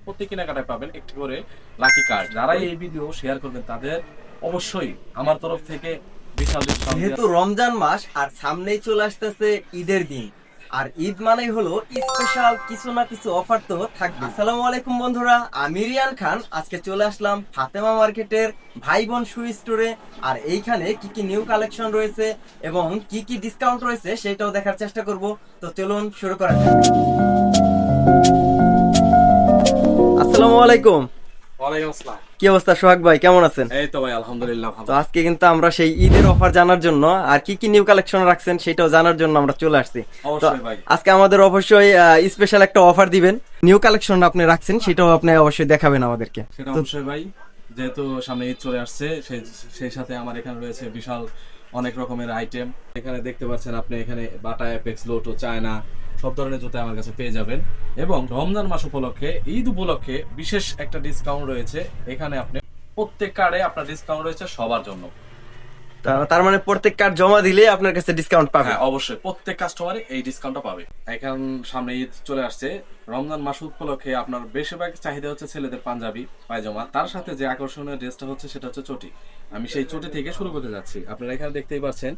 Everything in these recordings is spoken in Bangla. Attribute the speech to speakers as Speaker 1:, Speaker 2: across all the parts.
Speaker 1: প্রত্যেক কেনাকাটায় পাবেন একটি করে লাকি কার্ড। যারা এই ভিডিও শেয়ার করবেন তাদের অবশ্যই আমার তরফ থেকে বিশাল ডিসকাউন্ট।
Speaker 2: যেহেতু রমজান মাস আর সামনেই চলে আসতেছে ঈদের দিন, আর ঈদ মানেই হলো স্পেশাল কিছু না কিছু অফার তো থাকবে। আসসালামু আলাইকুম বন্ধুরা, আমি রিয়ান খান। আজকে চলে আসলাম ফাতেমা মার্কেটের ভাই বোন শু স্টোরে। আর এইখানে কি কি নিউ কালেকশন রয়েছে এবং কি কি ডিসকাউন্ট রয়েছে সেটাও দেখার চেষ্টা করব। তো চলুন শুরু করা যাক। আসসালামু আলাইকুম।
Speaker 1: ওয়ালাইকুম আসসালাম।
Speaker 2: কি অবস্থা সোহাগ ভাই, কেমন আছেন?
Speaker 1: এই তো ভাই আলহামদুলিল্লাহ ভালো।
Speaker 2: তো আজকে কিন্তু আমরা সেই ঈদের অফার জানার জন্য আর কি কি নিউ কালেকশন রাখছেন সেটাও জানার জন্য আমরা চলে আসছি। তো
Speaker 1: অবশ্যই ভাই।
Speaker 2: আজকে আমাদের অবশ্যই স্পেশাল একটা অফার দিবেন। নিউ কালেকশন আপনি রাখছেন সেটাও আপনি অবশ্যই দেখাবেন আমাদেরকে।
Speaker 1: সেটা
Speaker 2: তো
Speaker 1: অবশ্যই ভাই, যেহেতু সামনে ঈদ চলে আসছে সেই সাথে আমার এখানে রয়েছে বিশাল অনেক রকমের আইটেম। এখানে দেখতে পাচ্ছেন আপনি, এখানে বাটা, অ্যাপেক্স, লোটো, চায়না সব ধরনের জুতা আমার কাছে পেয়ে যাবেন। এবং রমজান মাস উপলক্ষে, ঈদ উপলক্ষে বিশেষ একটা ডিসকাউন্ট রয়েছে। এখানে আপনি প্রত্যেক কার্ডে আপনার ডিসকাউন্ট রয়েছে সবার জন্য।
Speaker 2: তার মানে প্রত্যেক কার্ড জমা দিলে আপনার কাছে ডিসকাউন্ট পাবে?
Speaker 1: হ্যাঁ অবশ্যই, প্রত্যেক কাস্টমারে এই ডিসকাউন্টটা পাবে। এখন সামনে ঈদ চলে আসছে, রমজান মাস উপলক্ষে আপনার বেশিরভাগ চাহিদা হচ্ছে ছেলেদের পাঞ্জাবি পায়জামা, তার সাথে যে আকর্ষণীয় ড্রেসটা হচ্ছে সেটা হচ্ছে চটি। আমি সেই চটি থেকে শুরু করতে যাচ্ছি। আপনারা এখানে দেখতেই পাচ্ছেন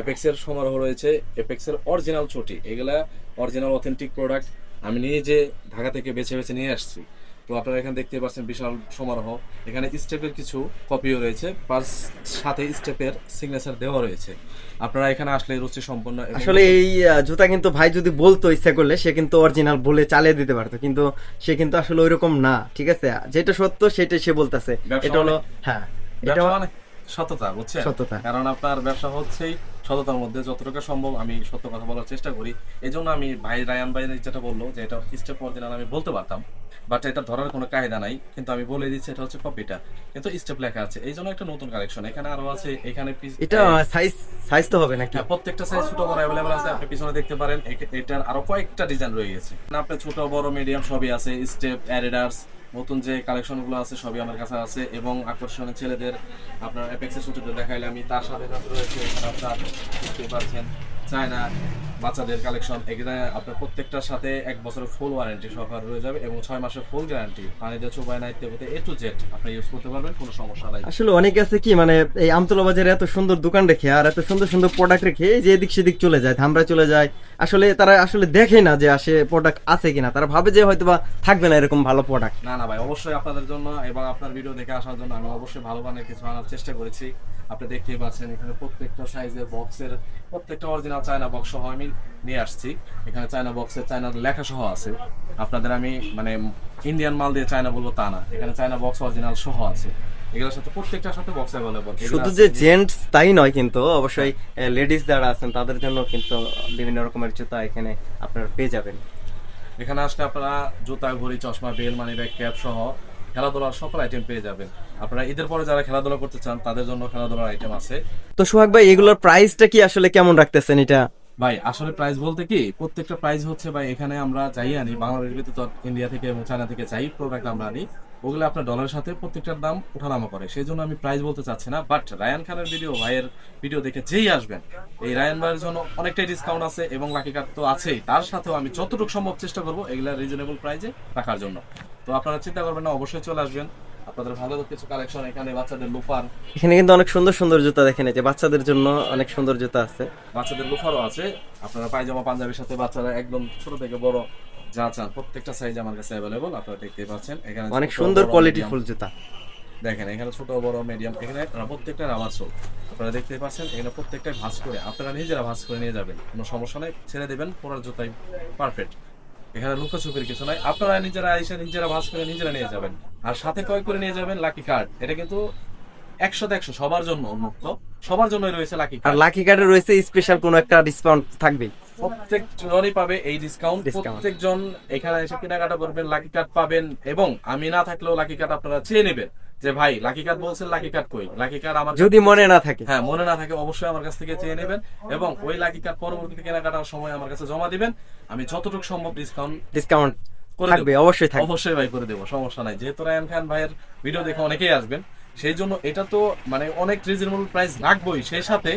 Speaker 1: এপেক্সের সমারোহ রয়েছে, এপেক্সের অরিজিনাল চটি। এগুলা অরিজিনাল অথেন্টিক প্রোডাক্ট, আমি নিজে ঢাকা থেকে বেছে বেছে নিয়ে আসছি। তো আপনারা এখানে দেখতে পাচ্ছেন বিশাল সমারোহ। এখানে স্টেপের কিছু কপিও রয়েছে, প্লাস সাথে স্টেপের সিগনেচার দেওয়া রয়েছে। আপনারা এখানে আসলে রুচি সম্পন্ন।
Speaker 2: আসলে এই জুতা কিন্তু ভাই যদি বলতো ইচ্ছা করলে সে কিন্তু অরিজিনাল বলে চালিয়ে দিতে পারতো, কিন্তু সে কিন্তু আসলে ওইরকম না। ঠিক আছে, যেটা সত্য সেটাই সে বলতেছে। এটা হলো হ্যাঁ, এটা
Speaker 1: মানে সততা, বুঝছেন?
Speaker 2: সততা।
Speaker 1: কারণ আপনার ব্যবসা হচ্ছেই সততার মধ্যে, যতটুকু সম্ভব আমি সত্য কথা বলার চেষ্টা করি। এই জন্য আমি ভাই রায়ান ভাই যেটা বললো যে এটা স্টেপ অরিজিনাল, আমি বলতে পারতাম, বাট এটা ধরার কোনো কায়দা নাই, কিন্তু আমি বলে দিচ্ছি এটা হচ্ছে কপিটা, কিন্তু স্টেপ লেখা আছে। এই জন্য একটা নতুন কালেকশন এখানে আরো আছে। এখানে
Speaker 2: এটা সাইজ সাইজ তো হবে নাকি?
Speaker 1: প্রত্যেকটা সাইজ ছোট বড় অ্যাভেলেবল আছে। আপনি পিছনে দেখতে পারেন এটার আরো কয়েকটা ডিজাইন রয়ে গেছে। আপনার ছোট বড় মিডিয়াম সবই আছে। স্টেপ, অ্যাডিডাস, নতুন যে কালেকশন গুলো আছে সবই আমার কাছে আছে। এবং আকর্ষণীয় ছেলেদের আপনার অ্যাপেক্সের ছুটিতে দেখাইলে আমি, তার সাথে সাথে রয়েছে এখানে আপনার দেখতে পাচ্ছেন চায়না বাচ্চাদের কালেকশন। এখানে আপনার প্রত্যেকটার সাথে 1 বছরের ফুল ওয়ারেন্টি সহকারে রয়ে যাবে এবং 6 মাসের ফুল গ্যারান্টি। পানিতে চুবায় নাইতে হতে A to Z আপনি ইউজ করতে পারবেন, কোনো সমস্যা নাই।
Speaker 2: আসলে অনেকে আছে কি, মানে এই আমতলা বাজারে এত সুন্দর দোকান রেখে আর এত সুন্দর সুন্দর প্রোডাক্ট রেখে এই যে এদিক সেদিক চলে যায়, ধামরা চলে যায়। আসলে তারা আসলে দেখে না যে আসে প্রোডাক্ট আছে কিনা, তারা ভাবে যে হয়তো বা থাকবে না এরকম ভালো প্রোডাক্ট।
Speaker 1: না না ভাই, অবশ্যই আপনাদের জন্য এবং আপনার ভিডিও দেখে আসার জন্য আমি অবশ্যই ভালো মানের কিছু আনার চেষ্টা করেছি। আপনি দেখতেই পাচ্ছেন এখানে প্রত্যেকটা সাইজের বক্সের প্রত্যেকটা অরিজিনাল চায়না বক্স সহ আমি নিয়ে আসছি। এখানে চায়না বক্সের চায়নার লেখা সহ আছে। আপনাদের আমি মানে ইন্ডিয়ান মাল দিয়ে চায়না বলবো তা না, এখানে চায়না বক্স অরিজিনাল সহ আছে। এগুলোর সাথে প্রত্যেকটার সাথে বক্স অ্যাভেলেবল।
Speaker 2: শুধু যে জেন্টস তাই নয়, কিন্তু অবশ্যই লেডিস যারা আছেন তাদের জন্য কিন্তু বিভিন্ন রকমের জুতা এখানে আপনারা পেয়ে যাবেন।
Speaker 1: এখানে আসলে আপনারা জুতা, ঘড়ি, চশমা, বেল, মানি ব্যাগ, ক্যাপ সহ খেলাধুলার সকল আইটেম পেয়ে যাবেন। আপনারা ঈদের পরে যারা খেলাধুলা করতে চান তাদের জন্য খেলাধুলার আইটেম আছে।
Speaker 2: তো সোহাগ ভাই, এগুলোর প্রাইসটা কি আসলে কেমন রাখতেছেন? এটা
Speaker 1: ভাই আসলে প্রাইস বলতে কি, প্রত্যেকটা প্রাইস হচ্ছে ভাই, এখানে আমরা যাই আনি বাংলাদেশ ব্যতীত ইন্ডিয়া থেকে এবং চায়না থেকে যাই প্রোডাক্ট আমরা আনি, ওগুলো আপনার ডলারের সাথে প্রত্যেকটার দাম ওঠানামা করে। সেই জন্য আমি প্রাইস বলতে চাচ্ছি না। বাট রায়ান খানের ভিডিও, ভাইয়ের ভিডিও দেখে যেই আসবেন, এই রায়ান ভাইয়ের জন্য অনেকটাই ডিসকাউন্ট আছে এবং লাকি কার্ড তো আছেই, তার সাথেও আমি যতটুকু সম্ভব চেষ্টা করবো এগুলা রিজনেবল প্রাইসে রাখার জন্য। তো আপনারা চিন্তা করবেন না, অবশ্যই চলে আসবেন। আপনাদের ভালো কিছু কালেকশন, এখানে বাচ্চাদের লোফার,
Speaker 2: এখানে কিন্তু অনেক সুন্দর সুন্দর জুতা দেখেন, এই যে বাচ্চাদের জন্য অনেক সুন্দর জুতা আছে।
Speaker 1: বাচ্চাদের লোফারও আছে। আপনারা পায়জামা পাঞ্জাবির সাথে বাচ্চারা একদম ছোট থেকে বড় যা চান প্রত্যেকটা সাইজ আমার কাছে অ্যাভেলেবল। আপনারা দেখতেই পাচ্ছেন এখানে
Speaker 2: অনেক
Speaker 1: ছোট,
Speaker 2: সুন্দর
Speaker 1: বড়,
Speaker 2: কোয়ালিটি
Speaker 1: medium।
Speaker 2: ফুল জুতা
Speaker 1: দেখেন এখানে ছোট বড় মিডিয়াম, এখানে প্রত্যেকটা রাবার সোল। আপনারা দেখতেই পাচ্ছেন এখানে প্রত্যেকটা ভাঁজ করে আপনারা নিজেরা ভাঁজ করে নিয়ে যাবেন, কোনো সমস্যা নেই, ছেড়ে দেবেন, পরার জুতাই পারফেক্ট। এখানে লুকাছুপির কিছু নাই, আপনারা নিজেরা এসে নিজেরা ভাঁজ করে নিজেরা নিয়ে যাবেন। আর সাথে ক্রয় করে নিয়ে যাবেন লাকি কার্ড। এটা কিন্তু 100-100 সবার জন্য উন্মুক্ত, সবার জন্যই রয়েছে লাকি
Speaker 2: আর
Speaker 1: কার্ড।
Speaker 2: লাকি কার্ডে রয়েছে স্পেশাল কোনো একটা ডিসকাউন্ট থাকবে।
Speaker 1: প্রত্যেকজনই পাবে এই ডিসকাউন্ট। প্রত্যেকজন এখানে এসে কেনাকাটা করবেন, লাকি কার্ড পাবেন। এবং আমি না থাকলেও লাকি কার্ড আপনারা চেয়ে নেবেন যে ভাই লাকি কার্ড বলছেন, লাকি কার্ড কই, লাকি কার্ড আমার
Speaker 2: যদি মনে না থাকে,
Speaker 1: হ্যাঁ মনে না থাকে, অবশ্যই আমার কাছ থেকে চেয়ে নেবেন এবং ওই লাকি কার্ড পরবর্তীতে কেনাকাটার সময় আমার কাছে জমা দিবেন। আমি যতটুকু সম্ভব
Speaker 2: ডিসকাউন্ট
Speaker 1: করে
Speaker 2: থাকবে,
Speaker 1: দেব।
Speaker 2: অবশ্যই থাকবে।
Speaker 1: অবশ্যই ভাই করে দেবো, সমস্যা নাই। যেহেতু রায়ান খান ভাইয়ের ভিডিও দেখে অনেকেই আসবেন, সেই জন্য এটা তো মানে অনেক রিজনেবল প্রাইস রাখবোই। সেই সাথে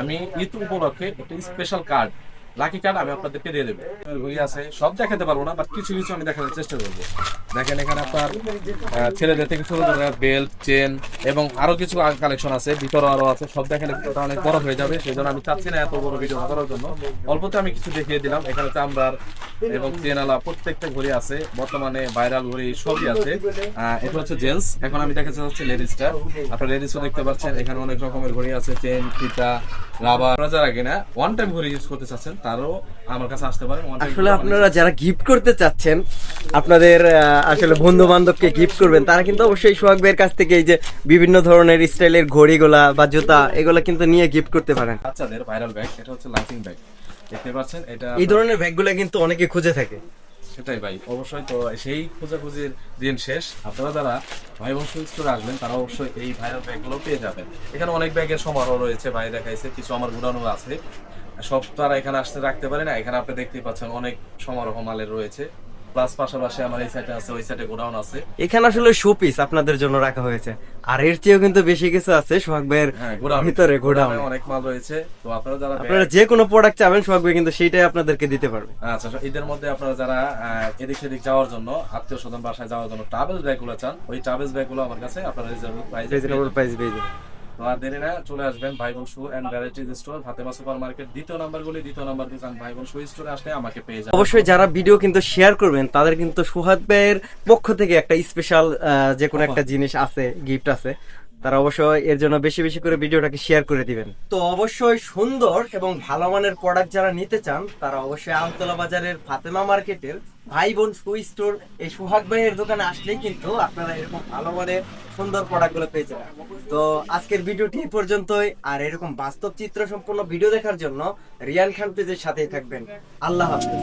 Speaker 1: আমি ঈদ উপলক্ষে একটা স্পেশাল কার্ড লাকি কার্ড আমি আপনাদেরকে দিয়ে দেবো। ঘড়ি আছে, সব দেখাতে পারবো না, বাট কিছু কিছু আমি দেখানোর চেষ্টা করবো। দেখেন এখানে আপনার ছেলেদের থেকে ছোট বেল্ট, চেন এবং আরো কিছু কালেকশন আছে, ভিতরে আরো আছে। সব দেখালে ভিডিওটা অনেক বড় হয়ে যাবে, সেই জন্য আমি চাচ্ছি না এত বড় ভিডিও করার জন্য। অল্পতে আমি কিছু দেখিয়ে দিলাম। এখানে চামড়ার এবং চেনালা প্রত্যেকটা ঘড়ি আছে, বর্তমানে ভাইরাল ঘড়ি সবই আছে। এটা হচ্ছে জেন্টস, এখন আমি দেখাচ্ছি হচ্ছে লেডিসটা। আপনারা লেডিসও দেখতে পাচ্ছেন, এখানে অনেক রকমের ঘড়ি আছে, চেন, ফিতা, রাবার। আপনারা যারা কিনা ওয়ান টাইম ঘড়ি ইউজ করতে চাচ্ছেন তারও আমার কাছে আসতে পারেন।
Speaker 2: আসলে আপনারা যারা গিফট করতে চাচ্ছেন, আপনাদের আসলে বন্ধু বান্ধবকে গিফট করবেন, তারা কিন্তু অবশ্যই সোহাগ ভাইয়ের কাছ থেকে এই যে বিভিন্ন ধরনের স্টাইলের ঘড়িগুলা বা জুতা এগুলা কিন্তু নিয়ে গিফট করতে পারেন।
Speaker 1: বাচ্চাদের ভাইরাল ব্যাগ, এটা হচ্ছে লাইফিং ব্যাগ, দেখতে পাচ্ছেন। এটা
Speaker 2: এই ধরনের ব্যাগগুলা কিন্তু অনেকে খুঁজে থাকে।
Speaker 1: সেটাই ভাই, অবশ্যই। তো সেই খোঁজাখুঁজির দিন শেষ। আপনারা যারা ভাই বোন সুইচ স্টোরে আসবেন তারা অবশ্যই এই ভাইরাল ব্যাগগুলো পেয়ে যাবেন। এখানে অনেক ব্যাগের সমারোহ রয়েছে, ভাই দেখাইছে, কিছু আমার গুণানো আছে। সব তারা এখানে আসতে রাখতে পারে না। এখানে আপনি দেখতেই পাচ্ছেন অনেক সমারোহ মালের রয়েছে। প্লাস পাশাপাশি আমার এই সাইডে আছে, ওই সাইডে গোডাউন আছে।
Speaker 2: এখানে আসলে শো পিস আপনাদের জন্য রাখা হয়েছে, আর এর চেয়েও কিন্তু বেশি কিছু আছে সোহাগ ভাইয়ের ভিতরে গোডাউন।
Speaker 1: অনেক মাল রয়েছে। তো আপনারা যারা
Speaker 2: যে কোনো প্রোডাক্ট চাবেন সোহাগ ভাই কিন্তু সেইটাই আপনাদেরকে দিতে পারবে।
Speaker 1: আচ্ছা, ঈদের মধ্যে আপনারা যারা এদিক সেদিক যাওয়ার জন্য, আত্মীয় স্বজন বাসায় যাওয়ার জন্য ট্রাভেল ব্যাগগুলো চান, ওই ট্রাভেলস ব্যাগগুলো আমার কাছে আপনারা রিজনেবল প্রাইস পেয়ে যাবেন। তো আর দেরি না, চলে আসবেন ভাই বোন shoe and varieties store, Fatema super market, দ্বিতীয় নাম্বার দোকান ভাই বোন শু স্টোরে আসলে আমাকে পেয়ে যাবেন।
Speaker 2: অবশ্যই যারা ভিডিও কিন্তু শেয়ার করবেন তাদের কিন্তু সোহাগ ভাইয়ের পক্ষ থেকে একটা স্পেশাল যে কোনো একটা জিনিস আছে, গিফট আছে। তারা অবশ্যই এর জন্য বেশি বেশি করে ভিডিওটাকে শেয়ার করে দিবেন। তো অবশ্যই সুন্দর এবং ভালো মানের প্রোডাক্ট যারা নিতে চান তারা অবশ্যই আমতলা বাজারের ফাতেমা মার্কেটের ভাই বোন শু স্টোর, এই সোহাগ ভাইয়ের দোকানে আসলেই কিন্তু আপনারা এরকম ভালো মানের সুন্দর প্রোডাক্ট গুলো পেয়ে যাবেন। তো আজকের ভিডিওটি এই পর্যন্তই। আর এরকম বাস্তব চিত্র সম্পূর্ণ ভিডিও দেখার জন্য রিয়ান খান পেজের সাথেই থাকবেন। আল্লাহ হাফেজ।